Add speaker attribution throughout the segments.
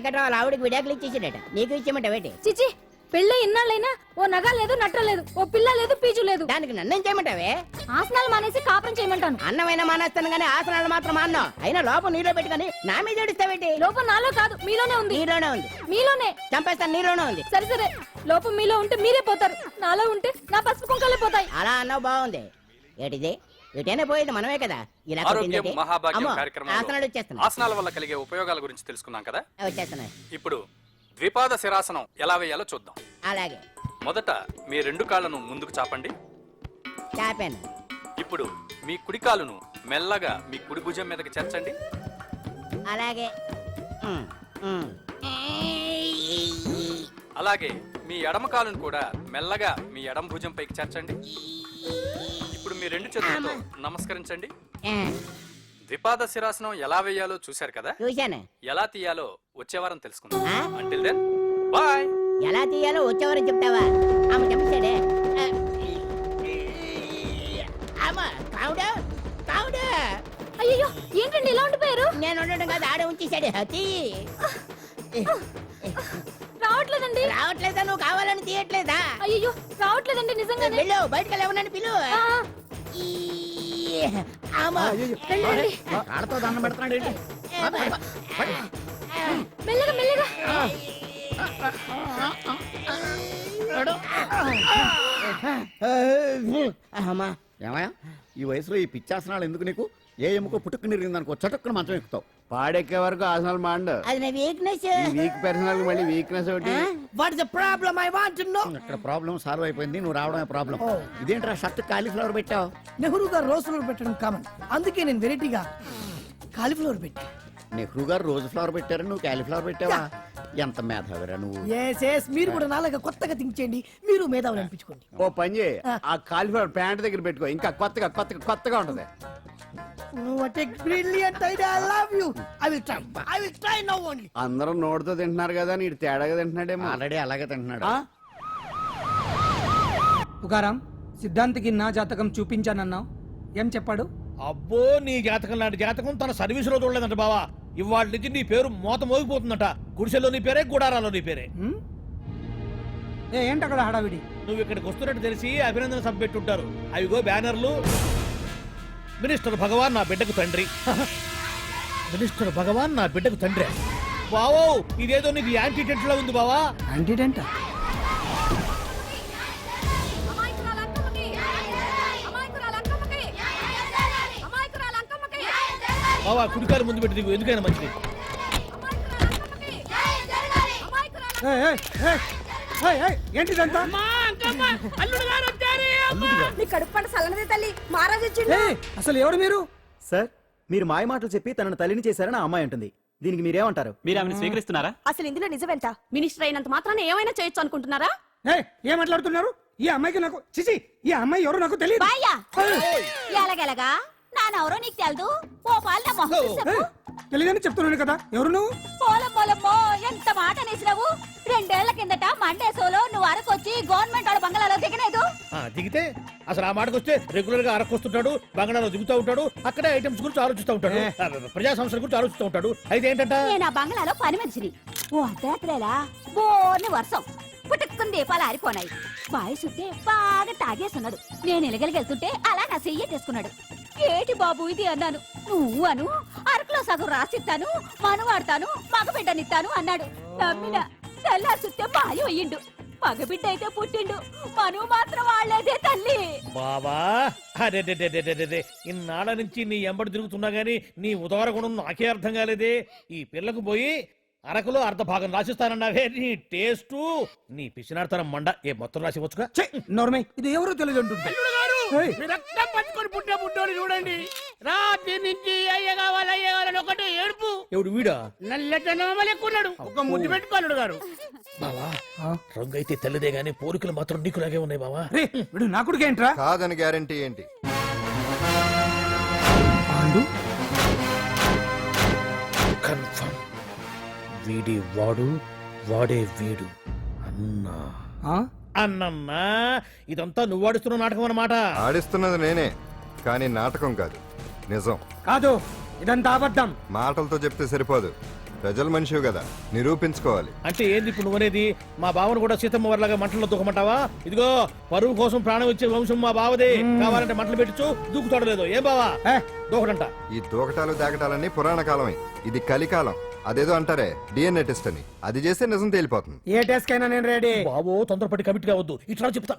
Speaker 1: వెంకట్రావు వాళ్ళ ఆవిడకి విడాకులు ఇచ్చేసాడట. నీకు ఇచ్చేయమంటావేటి?
Speaker 2: చిచి, పెళ్ళి ఇన్నాళ్ళైనా ఓ నగ లేదు, నట్ట లేదు, ఓ పిల్ల లేదు, పీచు లేదు.
Speaker 1: దానికి నన్నేం చేయమంటావే?
Speaker 2: ఆసనాలు మానేసి కాపురం చేయమంటాను.
Speaker 1: అన్నమైనా మానేస్తాను గానీ ఆసనాలు మాత్రం మానో. అయినా లోపం నీలో పెట్టుకొని నా మీద ఏడుస్తావేటి?
Speaker 2: లోపం నాలో కాదు, మీలోనే ఉంది.
Speaker 1: నీలోనే ఉంది.
Speaker 2: మీలోనే
Speaker 1: చంపేస్తాను, నీలోనే ఉంది.
Speaker 2: సరే సరే, లోపం మీలో ఉంటే మీరే పోతారు, నాలో ఉంటే నా పసుపు కుంకాలే పోతాయి.
Speaker 1: అలా అన్నావు, బాగుంది. ఏటిది? ఎటైనా పోయేది మనమే కదా. ఇలా
Speaker 3: ఆరోగ్యం మహాభాగ్యం
Speaker 1: అమ్మో,
Speaker 3: కార్యక్రమంలో
Speaker 1: ఆసనాలు వచ్చేస్తున్నాయి.
Speaker 3: ఆసనాల వల్ల కలిగే ఉపయోగాల గురించి తెలుసుకున్నాం కదా.
Speaker 1: వచ్చేస్తున్నాయి.
Speaker 3: ఇప్పుడు ద్విపాద శిరాసనం ఎలా వేయాలో చూద్దాం.
Speaker 1: అలాగే
Speaker 3: మొదట మీ రెండు కాళ్ళను ముందుకు చాపండి.
Speaker 1: చాపాను.
Speaker 3: ఇప్పుడు మీ కుడి కాలును మెల్లగా మీ కుడి భుజం మీదకి చేర్చండి.
Speaker 1: అలాగే.
Speaker 3: అలాగే మీ ఎడమ కాలును కూడా మెల్లగా మీ ఎడమ భుజం పైకి చేర్చండి. ఇప్పుడు మీ రెండు చేతులతో నమస్కరించండి. ద్విపాద శిరాసనం ఎలా వేయాలో చూశారు కదా.
Speaker 1: చూశాను.
Speaker 3: ఎలా తీయాలో వచ్చే వారం తెలుసుకుందాం. Until then bye.
Speaker 1: ఎలా తీయాలో వచ్చేవారు చెప్తావా? ఆమె చంపేశాడే. కావుడా కావుడా.
Speaker 2: అయ్యో, ఏంటండి ఇలా ఉండిపోయారు?
Speaker 1: నేను ఉండడం కాదు, ఆడే ఉంచేశాడు.
Speaker 2: రావట్లేదండి.
Speaker 1: రావట్లేదా? నువ్వు కావాలని తీయట్లేదా?
Speaker 2: అయ్యో, రావట్లేదండి నిజంగానే.
Speaker 1: వెళ్ళు, బయటకు వెళ్ళవనని పిలు.
Speaker 2: ఆ,
Speaker 1: వెళ్ళండి.
Speaker 4: ఆడతో దండం పెడుతున్నాడు ఏంటి?
Speaker 2: మెల్లగా మెల్లగా.
Speaker 1: అమ్మా,
Speaker 4: ఏమయ్యా, ఈ వయసులో ఈ పిచ్చాసనాలు ఎందుకు నీకు? ఏ ఎముకో పుట్టుకుని నిరిగిందనుకో చటుక్కున మంచం ఎక్కుతావు.
Speaker 5: పాడెక్కే వరకు ఆసనాలు మాండు.
Speaker 1: అది నా వీక్నెస్.
Speaker 5: వీక్ పర్సనల్ మళ్ళీ వీక్నెస్ ఒకటి.
Speaker 6: What is the problem? I want to know.
Speaker 4: ఇక్కడ ప్రాబ్లం సాల్వ్ అయిపోయింది, నువ్వు రావడమే ప్రాబ్లం. ఇదేంట్రా షర్ట్ కాలీఫ్లవర్ పెట్టావు?
Speaker 6: నెహ్రూ గారు రోజ్ ఫ్లవర్ పెట్టడం కామన్, అందుకే నేను వెరైటీగా కాలీఫ్లవర్ పెట్టా.
Speaker 4: నెహ్రూ గారు రోజు ఫ్లవర్ పెట్టారు, నువ్వు కాలీఫ్లవర్ పెట్టావా? ఎంత మేధావిరా నువ్వు.
Speaker 6: ఎస్ మీరు కూడా నాలాగా కొత్తగా థింక్ చేయండి, మీరు మేధావులు అనిపించుకోండి.
Speaker 5: ఓ పని చేయి, ఆ కాలిఫ్లవర్ ప్యాంట్ దగ్గర పెట్టుకో, ఇంకా కొత్తగా ఉంటది.
Speaker 6: What a brilliant idea. I love you. I will try now only.
Speaker 5: అందరూ నోటితో తింటున్నారు కదా, నీడు తేడాగా తింటున్నాడేమో.
Speaker 4: ఆల్రెడీ అలాగే తింటున్నాడు.
Speaker 7: తుకారాం, సిద్ధాంతికి నా జాతకం చూపించానన్నావు, ఏం చెప్పాడు?
Speaker 8: అబ్బో, నీ జాతకం లాంటి జాతకం తన సర్వీస్ లో చూడలేదంట బావా. ఇవాళ నుంచి నీ పేరు మోత మోగిపోతుందట. గుడిసెలో నీ పేరే, గుడారాలో నీ పేరే.
Speaker 7: ఏంటి అక్కడ హడావిడి?
Speaker 8: నువ్వు ఇక్కడికి వస్తున్నట్టు తెలిసి అభినందన సభ పెట్టుంటారు. అవిగో బ్యానర్లు. మినిస్టర్ భగవాన్ నా బిడ్డకు తండ్రి. మినిస్టర్ భగవాన్ నా బిడ్డకు తండ్రి. బావో, ఇదేదో నీకు యాంటీటెంట్ లో ఉంది బావా.
Speaker 7: యాంటీడెంట్?
Speaker 8: బావా, కుడికారు ముందు పెట్టి దిగు, ఎందుకైనా మంచిది.
Speaker 7: ఏంటిదంతా?
Speaker 2: నీ కడుపు పంట సల్లనదే తల్లి, మహారాజు వచ్చిండు.
Speaker 7: అసలు ఎవరు మీరు?
Speaker 9: సార్, మీరు మాయ మాటలు చెప్పి తనను తల్లిని చేశారని ఆ అమ్మాయి అంటుంది. దీనికి మీరేమంటారు?
Speaker 10: మీరు ఆమెను స్వీకరిస్తున్నారా?
Speaker 2: అసలు ఇందులో నిజమేంట? మినిస్టర్ అయినంత మాత్రాన ఏమైనా చేయొచ్చు అనుకుంటున్నారా?
Speaker 7: ఏం మాట్లాడుతున్నారు? ఈ అమ్మాయికి నాకు చిచి, ఈ అమ్మాయి ఎవరు నాకు తెలియదు.
Speaker 2: బాయ్యా, ఎలాగెలగా నానెవరో నీకు తెలదు. ఓ పాల మొహం చెప్పు.
Speaker 7: తెలియదని చెప్తున్నాను కదా, ఎవరు నువ్వు?
Speaker 2: పోలమ్మో, ఎంత మాట అనేసినావు. 2 ఏళ్ల కిందట మండేసోలో నువ్వు అరకొచ్చి గవర్నమెంట్ వాళ్ళ బంగాళాలో దిగలేదు.
Speaker 8: దిగితే అసలు ఆ మాటకు వస్తే రెగ్యులర్ గా అరకొస్తుంటాడు, బంగాళాలో దిగుతూ ఉంటాడు, అక్కడే ఐటమ్స్ గురించి ఆలోచిస్తూ ఉంటాడు, ప్రజా సంస్థల గురించి ఆలోచిస్తూ ఉంటాడు. అయితే ఏంటంట,
Speaker 2: నేను ఆ బంగాళాలో పని మనిషిని. ఓ అర్ధరాత్రేలా బోర్ని వర్షం పుట్టుకుని దీపాలు ఆరిపోనాయి. బాయ్ సుట్టే బాగా తాగేస్తున్నాడు. నేను ఎలగలిగెళ్తుంటే అలా నా చెయ్యేసుకున్నాడు. ఏటి బాబు ఇది అన్నాను. నువ్వు అను, అరకులో సగం రాసిస్తాను, మనువాడతాను, మగబిడ్డనిస్తాను అన్నాడు. నమ్మిన తెల్లారి సుట్టే బాయ్ అయ్యిండు. మగబిడ్డ అయితే పుట్టిండు, మనువు మాత్రం వాళ్లేదే తల్లి.
Speaker 8: బాబా, అరే ఇన్నాళ్ళ నుంచి నీ ఎంబడి తిరుగుతున్నా గానీ నీ ఉదార గుణం నాకే అర్థం కాలేదే. ఈ పిల్లకు పోయి అరకులో అర్ధ భాగం రాసిస్తానన్నావే, నీ టేస్టు నీ పిచ్చినాడతనం మండ. ఏ మొత్తం రాసివచ్చుగా.
Speaker 7: నోర్మై, ఇది ఎవరో తెలియదు అంటుంటే.
Speaker 8: పట్టుకొని పుట్టే పుట్టోడు చూడండి. రాత్రి నుంచి అయ్య కావాలని ఒకటే ఏడుపు. ఎవడు వీడా? నల్లెక్కున్నాడు, ఒక ముద్దు పెట్టుకోలేడు గారు. బావా, రంగు అయితే తెల్లదే గానీ పోలికలు మాత్రం నీకులాగే ఉన్నాయి బావా.
Speaker 7: వీడు నా కొడుకు ఏంట్రా?
Speaker 11: కాదని గ్యారంటీ ఏంటి?
Speaker 8: కన్ఫర్మ్, వీడి వాడు, వాడే వీడు. అన్నా అన్నమ్మా, ఇదంతా నువ్వు ఆడిస్తున్న నాటకం అన్నమాట.
Speaker 11: ఆడిస్తున్నది నేనే, కానీ నాటకం కాదు, నిజం
Speaker 7: కాదు, ఇదంతా అబద్ధం.
Speaker 11: మాటలతో చెప్తే సరిపోదు, ప్రజల మనిషివి కదా నిరూపించుకోవాలి.
Speaker 8: అంటే ఏంది ఇప్పుడు నువ్వనేది? మా బావను కూడా సీతమ్మ వారిలాగా మంటల్లో దూకమంటావా? ఇదిగో పరువు కోసం ప్రాణం ఇచ్చే వంశం మా బావదే. కావాలంటే మంటలు పెట్టచ్చు, దూకుతాడలేదు. ఏం బావా దూకడంట?
Speaker 11: ఈ దూకటాలు దాకటాలన్నీ పురాణ కాలమే, ఇది కలికాలం. అదేదో అంటారే డిఎన్ఏ టెస్ట్ అని, అది చేస్తే నిజం తేలిపోతుంది.
Speaker 6: ఏ టెస్ట్ కైనా నేను రెడీ.
Speaker 8: బాబో తొందరపడి కమిట్ కావద్దు, ఇట్లా చెప్తా.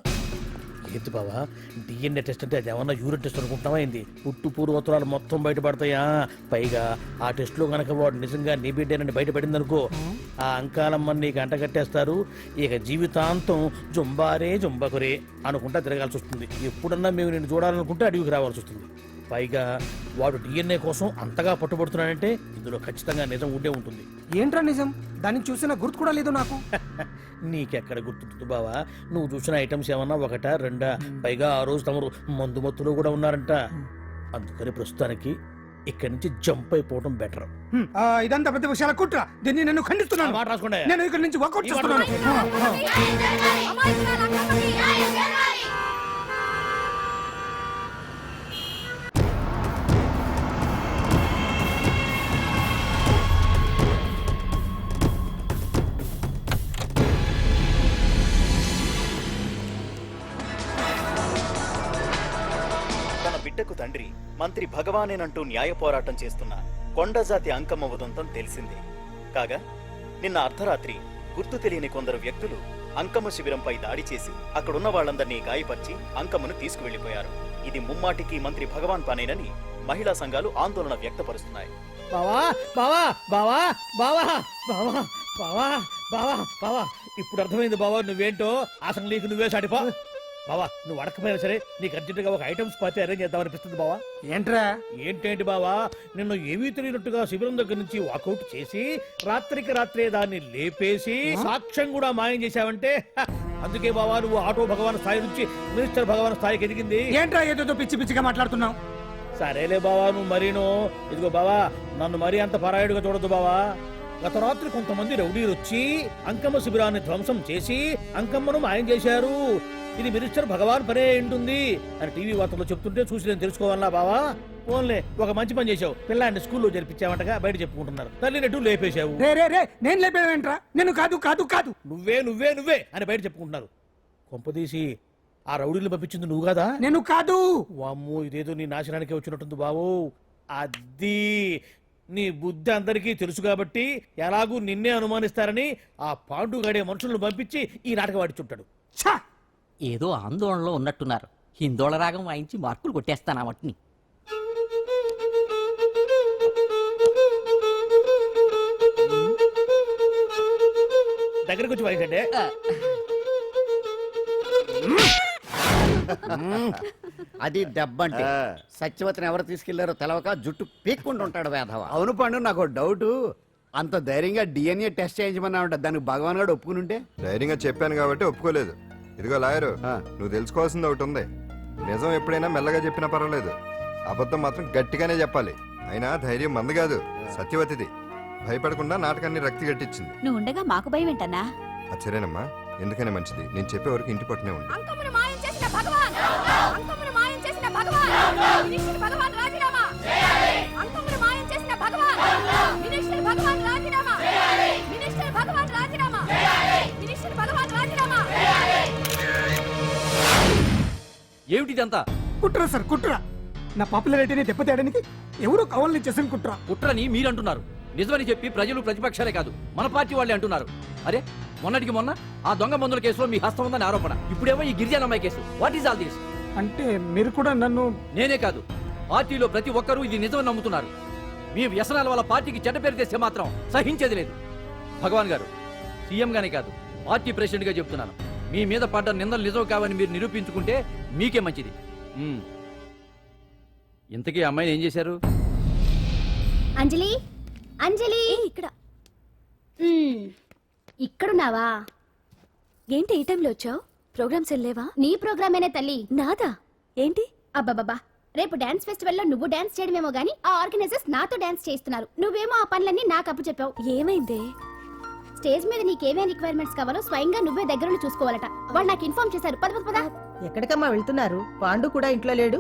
Speaker 8: ఏంటి బావా డిఎన్ఏ టెస్ట్ అంటే అది ఏమన్నా యూరిన్ టెస్ట్ అనుకుంటావా ఏంది? పుట్టు పూర్వోత్తరాలు మొత్తం బయటపడతాయా? పైగా ఆ టెస్ట్ లో గనక వాడు నిజంగా నీ బిడ్డేనని బయటపడింది అనుకో, ఆ అంకాలమ్మని నీకు అంటగట్టేస్తారు. ఇక జీవితాంతం జుంబారే జుంబకురే అనుకుంటా తిరగాల్సి వస్తుంది. ఎప్పుడన్నా మేము నేను చూడాలనుకుంటే అడవికి రావాల్సి వస్తుంది. పైగా వాడు డిఎన్ఏ కోసం అంతగా పట్టుబడుతున్నాడంటే ఇందులో ఖచ్చితంగా నిజం ఉండే ఉంటుంది.
Speaker 7: ఏంట్రా నిజం? దాన్ని చూసిన గుర్తు కూడా లేదు నాకు.
Speaker 8: నీకెక్కడ గుర్తుంటుంది బావా? నువ్వు చూసిన ఐటమ్స్ ఏమన్నా ఒకటా రెండా? పైగా ఆ రోజు తమరు మందు మత్తులో కూడా ఉన్నారంట. అందుకని ప్రస్తుతానికి ఇక్కడి నుంచి జంప్ అయిపోవడం బెటర్.
Speaker 7: ఇదంతా పెద్ద విషయాల కుట్ర. దీన్ని నేను ఖండిస్తున్నాను.
Speaker 8: మాట రాసుకోండి.
Speaker 7: నేను ఇక్కడ నుంచి వర్కౌట్ చేస్తున్నాను.
Speaker 9: తన బిడ్డకు తండ్రి మంత్రి భగవానేనంటూ న్యాయ పోరాటం చేస్తున్న కొండజాతి అంకమ్మ ఉదంతం తెలిసిందే. కాగా నిన్న అర్ధరాత్రి గుర్తు తెలియని కొందరు వ్యక్తులు అంకమ్మ శిబిరంపై దాడి చేసి అక్కడున్న వాళ్ళందరినీ గాయపరిచి అంకమ్మను తీసుకువెళ్లిపోయారు. ఇది ముమ్మాటికి మంత్రి భగవాన్ పనేనని మహిళా సంఘాలు ఆందోళన వ్యక్తపరుస్తున్నాయి.
Speaker 8: బావా బావా బావా బావా బావా బావా బావా బావా ఇప్పుడు అర్థమైంది బావా నువ్వేంటో. అసలు నీకు నువ్వే సాటిపో బావా. నువ్వు అడకపోయినా సరే నీకు అర్జెంటుగా ఒక ఐటమ్స్ పార్టీ అరేంజ్ చేద్దామనిపిస్తుంది బావా.
Speaker 7: ఏంట్రా?
Speaker 8: ఏంటేంటి బావా, నిన్ను ఏమీ తెలియనట్టుగా శిబిరం దగ్గర నుంచి వాకౌట్ చేసి రాత్రికి రాత్రే దాన్ని లేపేసి సాక్ష్యం కూడా మాయం చేశావంటే అందుకే బావా నువ్వు ఆటో భగవాన్ స్థాయి నుంచి మినిస్టర్ భగవాన్ స్థాయికి ఎదిగింది.
Speaker 7: ఏంట్రా ఏదో పిచ్చి పిచ్చిగా మాట్లాడుతున్నావు?
Speaker 8: సరేలే బావా నువ్వు మరీను. ఇదిగో బావా నన్ను మరీ అంత పరాయుడుగా చూడద్దు బావా. గత రాత్రి కొంతమంది రౌడీలు వచ్చి అంకమ్మ శిబిరాన్ని ధ్వంసం చేసి అంకమ్మను మాయం చేశారు. ఇది మినిస్టర్ భగవాన్ పనే ఉంటుంది అని టీవీ వార్తల్లో చెప్తుంటే చూసి నేను తెలుసుకోవాలా బావా. ఓన్లే ఒక మంచి పని చేశావు, పిల్లాన్ని స్కూల్లో జరిపించావంటగా బయట చెప్పుకుంటున్నారు. తల్లినట్టు లేపేశావు.
Speaker 7: రే నేను లేపేవేంట్రా? నేను కాదు కాదు కాదు
Speaker 8: నువ్వే నువ్వే నువ్వే అని బయట చెప్పుకుంటున్నారు. కొంపదీసి ఆ రౌడీలు పంపించింది నువ్వు కదా?
Speaker 7: నేను కాదు.
Speaker 8: వామ్మో ఇదేదో నీ నాశనానికి వచ్చినట్టుంది బావు. అది నీ బుద్ధి అందరికీ తెలుసు కాబట్టి ఎలాగూ నిన్నే అనుమానిస్తారని ఆ పాండుగాడే మనుషులను పంపించి ఈ నాటకం ఆడిచుంటాడు.
Speaker 1: ఏదో ఆందోళనలో ఉన్నట్టున్నారు. హిందోళ రాగం వాయించి మార్కులు కొట్టేస్తాను వాటిని.
Speaker 8: దగ్గరకు వచ్చి వాయించండి.
Speaker 4: అది దెబ్బంటే. సత్యవతిని ఎవరు తీసుకెళ్లారో తెలవక జుట్టు పీక్కుంటూ ఉంటాడు వేధవ.
Speaker 5: అవును పండు, నాకు డౌట్. అంత ధైర్యంగా డిఎన్ఏ టెస్ట్ చేయించమన్నా ఉంటా, దానికి భగవాన్ గారు ఒప్పుకుని ఉంటే.
Speaker 11: ధైర్యంగా చెప్పాను కాబట్టి ఒప్పుకోలేదు. ఇదిగో లాయరు, నువ్వు తెలుసుకోవాల్సింది ఒకటి ఉంది. నిజం ఎప్పుడైనా మెల్లగా చెప్పినా పర్వాలేదు, అబద్ధం మాత్రం గట్టిగానే చెప్పాలి. అయినా ధైర్యం మంది కాదు, సత్యవతిది. భయపడకుండా నాటకాన్ని రక్తి గట్టించింది.
Speaker 2: నువ్వు ఉండగా మాకు భయం ఏంటన్నా?
Speaker 11: సరేనమ్మా, ఎందుకనే మంచిది. నేను చెప్పే వరకు ఇంటి పట్టునే ఉండి.
Speaker 2: అంకమ్మను మాయం చేసిన భగవాన్! అంకమ్మను మాయం చేసిన భగవాన్! మినిస్టర్ భగవాన్ రాజీనామా! అంకమ్మను మాయం చేసిన భగవాన్! మినిస్టర్ భగవాన్ రాజీనామా! మినిస్టర్ భగవాన్ రాజీనామా! మినిస్టర్ భగవాన్ రాజీనామా!
Speaker 3: ఏమిటిదంతా?
Speaker 7: కుట్ర సార్ కుట్ర. నా పాపులారిటీని దెబ్బతేయడానికి ఎవరో కావాలని చేసిన కుట్ర.
Speaker 3: కుట్రని మీరంటున్నారు. నిజమని చెప్పి ప్రజలు ప్రతిపక్షాలే కాదు మన పార్టీ వాళ్ళే అంటున్నారు. అరే మొన్నటికి మొన్న ఆ దొంగ మందుల కేసులో మీ హస్తం ఉందని ఆరోపణ, ఇప్పుడేమో ఈ గిరిజన అమ్మాయి case. What is all this?
Speaker 7: అంటే మీరు కూడా నన్ను...
Speaker 3: నేనే కాదు, పార్టీలో ప్రతి ఒక్కరూ ఇది నిజమని నమ్ముతున్నారు. మీ వ్యసనాల వల్ల పార్టీకి చెడ్డ పేరు తెస్తే మాత్రం సహించేది లేదు. భగవాన్ గారు, సీఎం గానే కాదు పార్టీ ప్రెసిడెంట్ గా చెప్తున్నాను, మీ మీద పడ్డ నిందలు నిజం కావని మీరు నిరూపించుకుంటే మీకే మంచిది. ఇంతకీ అమ్మాయిని ఏం చేశారు?
Speaker 2: అంజలి, అంజలి ఇక్కడ ఇక్కడున్నావా? ఏంటి ఈ టైంలో వచ్చావు? ప్రోగ్రామ్స్ వెళ్ళేవా? నీ ప్రోగ్రామేనే తల్లి. నాదా? ఏంటి? అబ్బాబాబా, రేపు డాన్స్ ఫెస్టివల్ లో నువ్వు డాన్స్ చేయడమేమో గానీ ఆ ఆర్గనైజర్స్ నాతో డాన్స్ చేస్తున్నారు. నువ్వేమో ఆ పనులన్నీ నాకు అప్పు చెప్పావు. ఏమైంది? స్టేజ్ మీద నీకేమేం రిక్వైర్మెంట్స్ కావాలో స్వయంగా నువ్వే దగ్గరుండి చూసుకోవాలట. వాళ్ళు నాకు ఇన్ఫార్మ్ చేశారు. పద పద పద.
Speaker 1: ఎక్కడికమ్మా వెళ్తున్నారు? పాండు కూడా ఇంట్లో లేడు.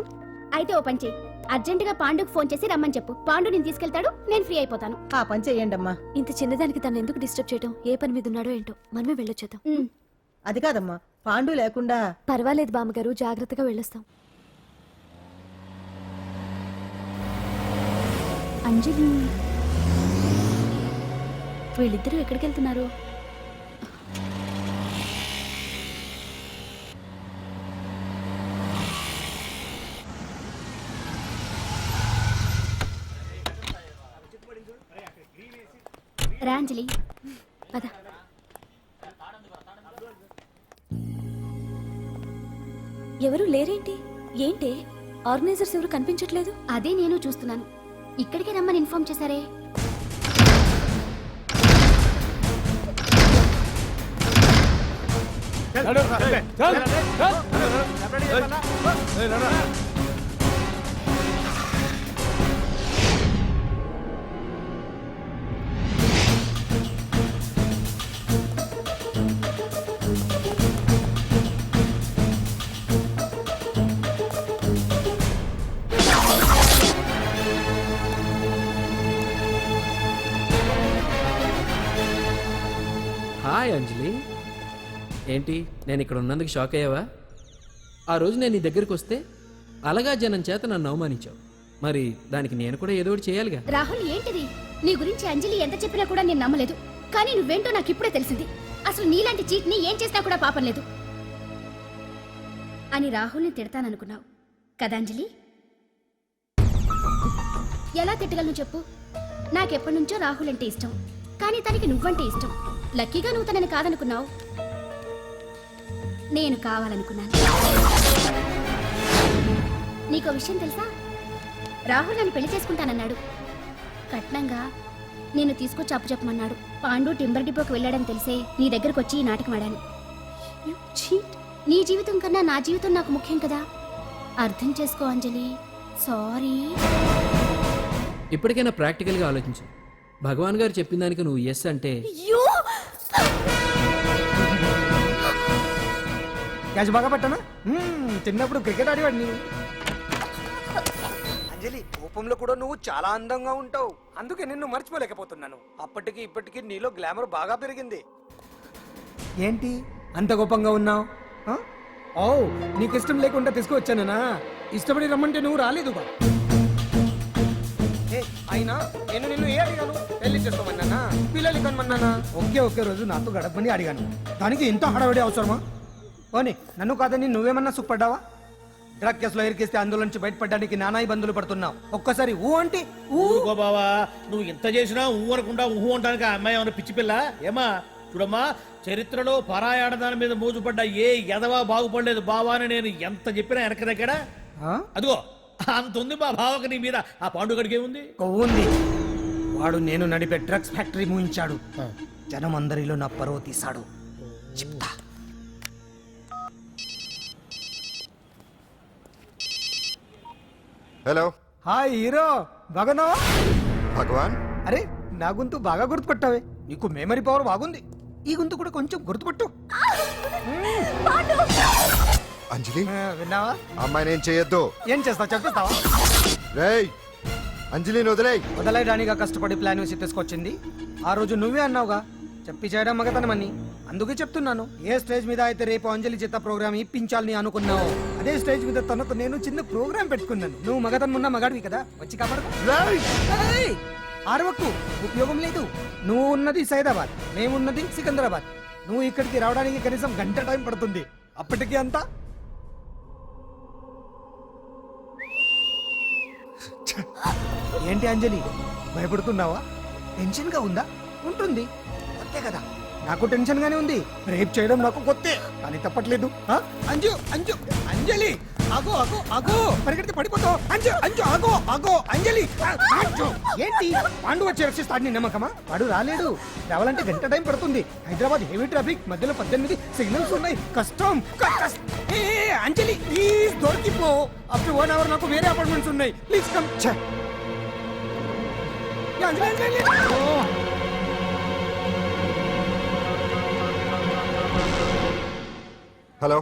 Speaker 2: అయితే ఓ పని చెయ్యి, అర్జెంటుగా పాండుకు ఫోన్ చేసి రమ్మని చెప్పు. పాండు నేను తీసుకెళ్తాడు, నేను ఫ్రీ అయిపోతాను.
Speaker 10: ఆ పని చెయ్యండమ్మా.
Speaker 2: ఇంత చిన్నదానికి తను ఎందుకు డిస్టర్బ్ చేయడం? ఏ పని మీద ఉన్నాడో ఏంటో, మనమే వెళ్ళొచ్చేద్దాం.
Speaker 10: అది కాదమ్మా, పాండు లేకుండా.
Speaker 2: పర్వాలేదు బామ్మగారు, జాగ్రత్తగా వెళ్ళొస్తాం. అంజలి, వీళ్ళిద్దరూ ఎక్కడికి వెళ్తున్నారు? రా అంజలి, పద. ఎవరు లేరేంటి? ఏంటి ఆర్గనైజర్స్ ఎవరు కనిపించట్లేదు? అదే నేను చూస్తున్నాను. ఇక్కడికే రమ్మని ఇన్ఫార్మ్ చేశారే.
Speaker 12: హాయ్ అంజలి, ఏంటి నేను ఇక్కడ ఉన్నందుకు షాక్ అయ్యావా? ఆ రోజు నేను నీ దగ్గరికి వస్తే అలగా జనం చేత నన్ను అవమానించావు. మరి దానికి నేను కూడా ఏదో ఒకటి చేయాలిగా.
Speaker 2: రాహుల్, ఏంటిది? నీ గురించి అంజలి ఎంత చెప్పినా కూడా నేను నమ్మలేదు. కానీ నువ్వేంటో నాకు ఇప్పుడే తెలిసింది. అసలు నీలాంటి చీట్ ని ఏం చేసినా కూడా పాపం లేదు అని రాహుల్ని తిడతాననుకున్నావు కదా అంజలి? ఎలా తిట్టగలను చెప్పు? నాకెప్పటి నుంచో రాహుల్ అంటే ఇష్టం, కానీ తనకి నువ్వంటే ఇష్టం. లక్కీగా నువ్వు తనని కాదనుకున్నావు, నేను కావాలనుకున్నాను. నీకో విషయం తెలుసా? రాహుల్ నన్ను పెళ్లి చేసుకుంటానన్నాడు. కట్నంగా నేను తీసుకొచ్చి అప్పు చెప్పమన్నాడు. పాండు టింబర్ డిపోకి వెళ్ళాడని తెలిసే నీ దగ్గరకు వచ్చి ఈ నాటకం ఆడాను. నీ జీవితం కన్నా నా జీవితం నాకు ముఖ్యం కదా. అర్థం చేసుకో అంజలి. సారీ.
Speaker 12: ఇప్పటికైనా ప్రాక్టికల్గా ఆలోచించు. భగవాన్ గారు చెప్పిన దానికి నువ్వు ఎస్ అంటే
Speaker 7: క్యాచ్ బాగా పట్టానా? చిన్నప్పుడు క్రికెట్ ఆడేవాడిని.
Speaker 6: అంజలి, కోపంలో కూడా నువ్వు చాలా అందంగా ఉంటావు. అందుకే నిన్ను మర్చిపోలేకపోతున్నాను. అప్పటికి ఇప్పటికి నీలో గ్లామర్ బాగా పెరిగింది.
Speaker 7: ఏంటి అంత కోపంగా ఉన్నావు? ఓ, నీకు ఇష్టం లేకుండా తీసుకువచ్చానా? ఇష్టపడి రమ్మంటే నువ్వు రాలేదుగా. అయినా నేను నిన్ను ఏ అడిగాను? పెళ్లి చేసుకోమన్నానా, పిల్లలు కనమన్నానా? ఒకే రోజు నాతో గడపని అడిగాను. దానికి ఇంత హడావిడి అవసరమా? ఓని నన్ను కాదని నువ్వేమన్నా సుఖపడ్డావా? డ్రగ్ కేసులో ఇరికిస్తే అందులో నుంచి బయటపడడానికి నానా ఇబ్బందులు పడుతున్నావు. ఒక్కసారి ఊ అంటే
Speaker 8: ఊరుకో బావా, నువ్వు ఎంత చేసినా ఊ అనకుండా ఊహు అంటానికి ఆ అమ్మాయి ఏమైనా పిచ్చి పిల్ల? ఏమా చూడమ్మా, చరిత్రలో పరాయాడదాని మీద మోజుపడ్డ ఏ ఎదవా బాగుపడలేదు బావా అని నేను ఎంత చెప్పినా వెనక దగ్గర. అదిగో అంత ఉంది మా బావకు నీ మీద. ఆ పాండుగడికి ఏముంది?
Speaker 7: కొవ్వుంది. వాడు నేను నడిపే డ్రగ్స్ ఫ్యాక్టరీ మూయించాడు. జనం అందరిలో నా పరువు తీశాడు. చెప్తా.
Speaker 11: హలో.
Speaker 5: హాయ్ హీరో, బాగున్నావా?
Speaker 11: భగవాన్,
Speaker 5: అరే నా గొంతు బాగా గుర్తుపట్టావే. నీకు మెమరీ పవర్ బాగుంది. ఈ గొంతు కూడా కొంచెం గుర్తుపట్టు.
Speaker 11: అంజలి
Speaker 5: విన్నావా?
Speaker 11: అమ్మాయి నేను చేయొద్దు.
Speaker 5: ఏం చేస్తావు చెప్పేస్తావా?
Speaker 11: రేయ్, అంజలిని వదిలేయ్.
Speaker 5: వదలయడానిగా కష్టపడి ప్లాన్ వేసి తీసుకొచ్చింది. ఆ రోజు నువ్వే అన్నావుగా చెప్పి చేయడం మగతనమని. అందుకే చెప్తున్నాను. ఏ స్టేజ్ మీద అయితే రేపు అంజలి చేత ప్రోగ్రామ్ ఇప్పించాలని అనుకున్నావు, అదే స్టేజ్ మీద తనకు నేను చిన్న ప్రోగ్రామ్ పెట్టుకున్నాను. నువ్వు మగతనం ఉన్న మగాడివి కదా, వచ్చి కాపాడు. ఆరవకు, ఉపయోగం లేదు. నువ్వు ఉన్నది సైదాబాద్, మేమున్నది సికింద్రాబాద్. నువ్వు ఇక్కడికి రావడానికి కనీసం గంట టైం పడుతుంది. అప్పటికి అంతా ఏంటి అంజలి, భయపడుతున్నావా? టెన్షన్ గా ఉందా? ఉంటుంది, కొత్తే కదా. నాకు టెన్షన్ గానే ఉంది. రేప్ చేయడం నాకు కొత్తే, కానీ తప్పట్లేదు. అంజు అంజు అంజలి, ఆగో ఆగో ఆగో, పరిగెడితే పడిపోతావు. అంజు అంజు ఆగో ఆగో అంజలి. అంజు, ఏంటి పాండు వచ్చి రక్షిస్తాడు నీ నమ్మకమా? వాడు రాలేడు. రావాలంటే గంట టైం పడుతుంది. హైదరాబాద్ హెవీ ట్రాఫిక్, మధ్యలో 18 సిగ్నల్స్ ఉన్నాయి. కష్టం. అంజలి ప్లీజ్ దొరికిపో. అప్పుడు 1 అవర్ నాకు వేరే అపార్ట్మెంట్స్ ఉన్నాయి. Please come. Anjali Anjali.
Speaker 11: Hello.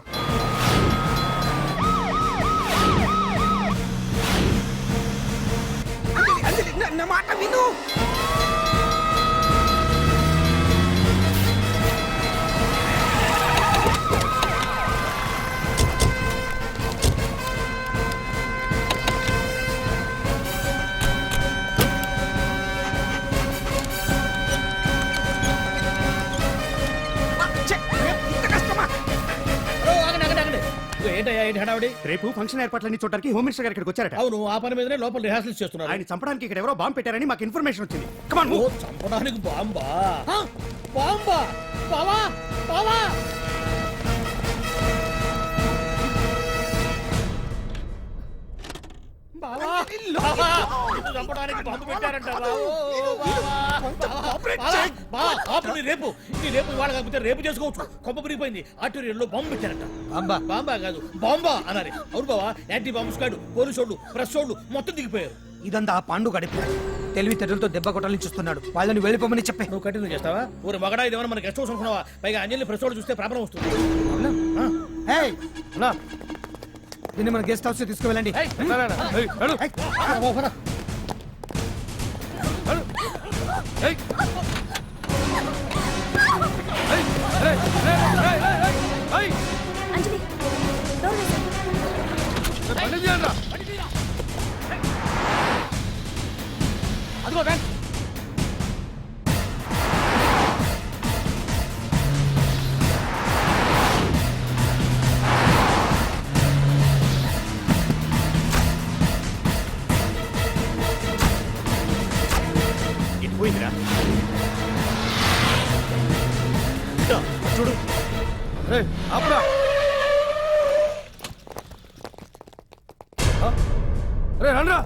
Speaker 7: అన్న మాట విను.
Speaker 8: ఏంటయ్యా ఏంటి హడావుడి?
Speaker 5: రేపు ఫంక్షన్ ఏర్పాట్లన్నీ చూడడానికి హోమ్ మినిస్టర్ గారు ఇక్కడికి వచ్చారట.
Speaker 8: అవును, ఆ పని మీదనే లోపల రిహార్సల్స్ చేస్తున్నారు.
Speaker 5: ఆయన చంపడానికి ఇక్కడ ఎవరో బాంబు పెట్టారని మాకు ఇన్ఫర్మేషన్ వచ్చింది. కమాన్
Speaker 8: ఓ, చంపడానికి బాంబా? బాంబా? బావా బావా బావా, బావా, నిన్ను చంపడానికి బాంబు పెట్టారంట. రేపు ఇవాళ కాకపోతే రేపు చేసుకోవచ్చు. కొమ్మ విరిగిపోయింది. ఆర్టీరియల్లో బాంబు పెట్టారంట. బాంబా? బాంబా కాదు, బాంబా అన్నారు. అవును బావా, యాంటీ బాంబు స్క్వాడ్, పోలీసు వాళ్ళు, ప్రెస్ వాళ్ళు మొత్తం దిగిపోయారు.
Speaker 7: ఇదంతా ఆ పాండు గడిపి తెలివితేటలతో దెబ్బ కొట్టాలని చూస్తున్నాడు. వాళ్ళని వెళ్ళిపోమని చెప్పే.
Speaker 8: నువ్వు కంటిన్యూ చేస్తావా? ఊరు మగడా ఇదేమన్నా మన గెస్ట్ హౌస్ అనుకున్నావా? పైగా అంజలి ప్రెస్ వాళ్ళు చూస్తే ప్రాబ్లం వస్తుంది.
Speaker 7: ఏయ్, దీన్ని మన గెస్ట్ హౌస్ తీసుకువెళ్ళండి.
Speaker 2: అంజలి డోర్ వేసేయ్.
Speaker 3: అదిగో వ్యాన్.
Speaker 5: ఇది పోయిందిరా. చూడు
Speaker 3: అప్పుడా రే రండ్రా.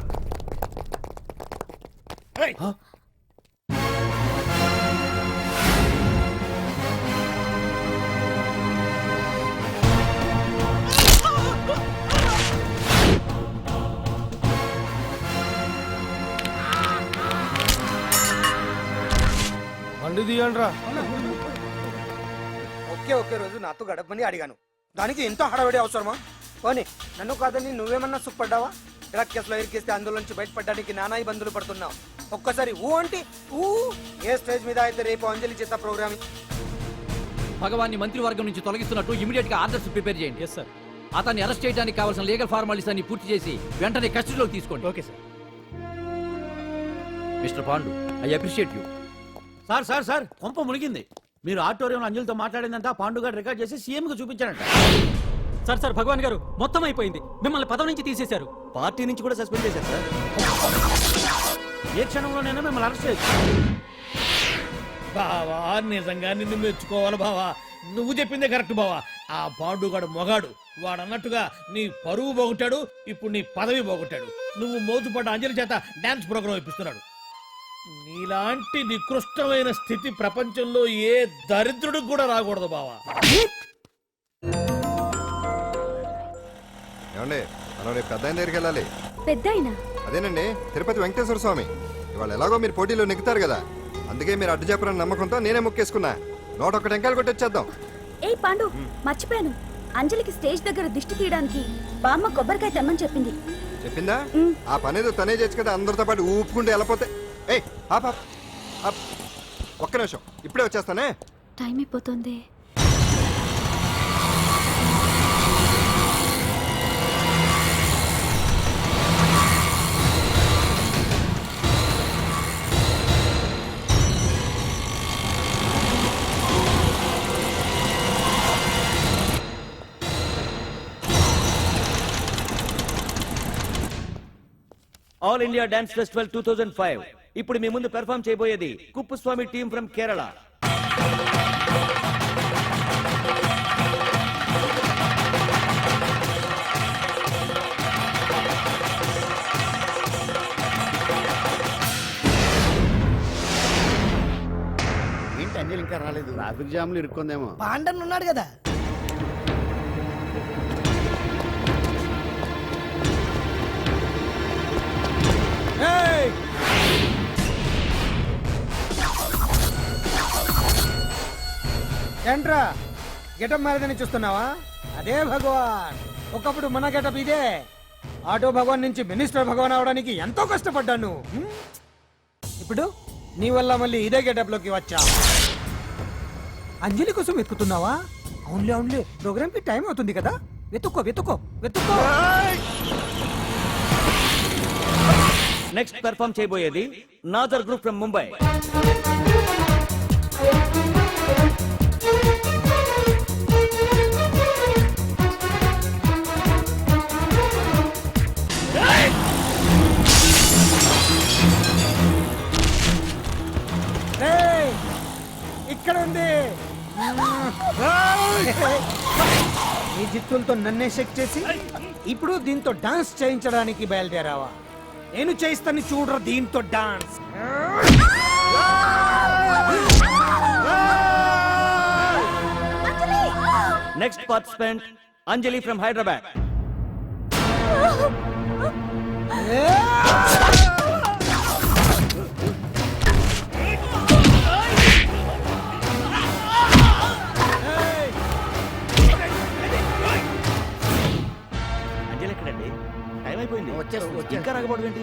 Speaker 3: బండి తీయండ్రా.
Speaker 6: ఒకే రోజు నాతో గడపమని అడిగాను. దానికి ఎంతో హడావిడి అవసరమా? పోనీ నన్ను కాదని నువ్వేమన్నా సుఖపడ్డావా? డ్రగ్ కేసులో ఇరికిస్తే అందులోంచి బయటపడడానికి నానా ఇబ్బందులు పడుతున్నావు. ఒక్కసారి ఊ అంటే ఊ. ఏ స్టేజ్ మీద అయితే రేపు అంజలి చేత ప్రోగ్రామింగ్.
Speaker 3: భగవాన్ని మంత్రివర్గం నుంచి తొలగిస్తున్నట్టు ఇమీడియట్ గా ఆర్డర్స్ ప్రిపేర్ చేయండి. Yes sir. అతన్ని అరెస్ట్ చేయడానికి కావాల్సిన లీగల్ ఫార్మాలిటీస్ అన్ని పూర్తి చేసి వెంటనే కస్టడీలోకి తీసుకోండి.
Speaker 8: Okay sir.
Speaker 3: Mister Pandu, I appreciate you.
Speaker 13: Sir sir sir కొంప మునిగింది. మీరు ఆడిటోరియంలో అంజలితో మాట్లాడిందంతా పాండు గారు రికార్డ్ చేసి సీఎం కు చూపించారంట.
Speaker 1: సార్ భగవాన్ గారు మొత్తం అయిపోయింది. మిమ్మల్ని పదవి నుంచి తీసేశారు.
Speaker 13: పార్టీ నుంచి కూడా సస్పెండ్ చేశారు సార్. ఏ క్షణంలోనైనా మిమ్మల్ని అరెస్ట్ చేయొచ్చు.
Speaker 8: బావా, నిజంగా నిన్ను మెచ్చుకోవాలి బావా. నువ్వు చెప్పిందే కరెక్ట్ బావా. ఆ పాండుగాడు మొగాడు. వాడు అన్నట్టుగా నీ పరువు పోగొట్టాడు, ఇప్పుడు నీ పదవి పోగొట్టాడు. నువ్వు మోతుపడ్డ అంజలి చేత డాన్స్ ప్రోగ్రాం ఇప్పిస్తున్నాడు. నీలాంటి నికృష్టమైన స్థితి ప్రపంచంలో ఏ దరిద్రుడికి కూడా రాకూడదు బావా.
Speaker 11: ఏమండి, మనం రేపు పెద్ద ఆయన దగ్గరికి వెళ్ళాలి.
Speaker 2: పెద్దాయినా?
Speaker 11: అదేనండి, తిరుపతి వెంకటేశ్వర స్వామి. ఇవాళ ఎలాగో మీరు పోటీలో నెగ్గుతారు కదా, అందుకే మీరు అడ్డు చెప్పరని నమ్మకంతో నేనే మొక్కేసుకున్నా. 101 టెంకాయలు కొట్టొచ్చేద్దాం.
Speaker 2: ఏ పాండు, మర్చిపోయాను. అంజలికి స్టేజ్ దగ్గర దిష్టి తీయడానికి బామ్మ కొబ్బరికాయ తెమ్మని చెప్పింది.
Speaker 11: చెప్పిందా? ఆ పనేదో తనే చేయొచ్చు కదా, అందరితో పాటు ఊపుకుంటూ వెళ్ళపోతే. ఏయ్ ఒక్క నిమిషం, ఇప్పుడే వచ్చేస్తానే.
Speaker 2: టైం అయిపోతుంది.
Speaker 13: All India dance festival 2005. ఇప్పుడు మీ ముందు పెర్ఫార్మ్ చేయబోయేది కుప్పుస్వామి టీం ఫ్రమ్ కేరళ.
Speaker 4: ఏంటి అంజలి ఇంకా రాలేదు?
Speaker 13: ట్రాఫిక్ జామ్ లో ఇరుక్కుందేమో.
Speaker 7: పాండన్ ఉన్నాడు కదా. ఏంట్రా గెటప్ మారదని చూస్తున్నావా? అదే భగవాన్. ఒకప్పుడు మన గెటప్ ఇదే. ఆటో భగవాన్ నుంచి మినిస్టర్ భగవాన్ అవడానికి ఎంతో కష్టపడ్డాను. ఇప్పుడు నీ వల్ల మళ్ళీ ఇదే గెటప్ లోకి వచ్చా. అంజలి కోసం వెతుకుతున్నావా? అవునులే అవునులే, ప్రోగ్రామ్ కి టైం అవుతుంది కదా. వెతుక్కో వెతుక్కో వెతుక్కో.
Speaker 13: నెక్స్ట్ పెర్ఫామ్ చేయబోయేది నాజర్ గ్రూప్ ఫ్రమ్ ముంబై.
Speaker 7: ఏయ్, ఇక్కడ ఉంది. ఈ జిత్తులతో నన్నే చెక్ చేసి ఇప్పుడు దీంతో డాన్స్ చేయించడానికి బయలుదేరావా? నేను చేయిస్తాను చూడరా దీంతో dance.
Speaker 13: Next participant Anjali from Hyderabad. Anjali ఎక్కడండి? టైం అయిపోయింది.
Speaker 4: వచ్చేస్తుంది,
Speaker 13: ఇంకా రాకపోవడం ఏంటి?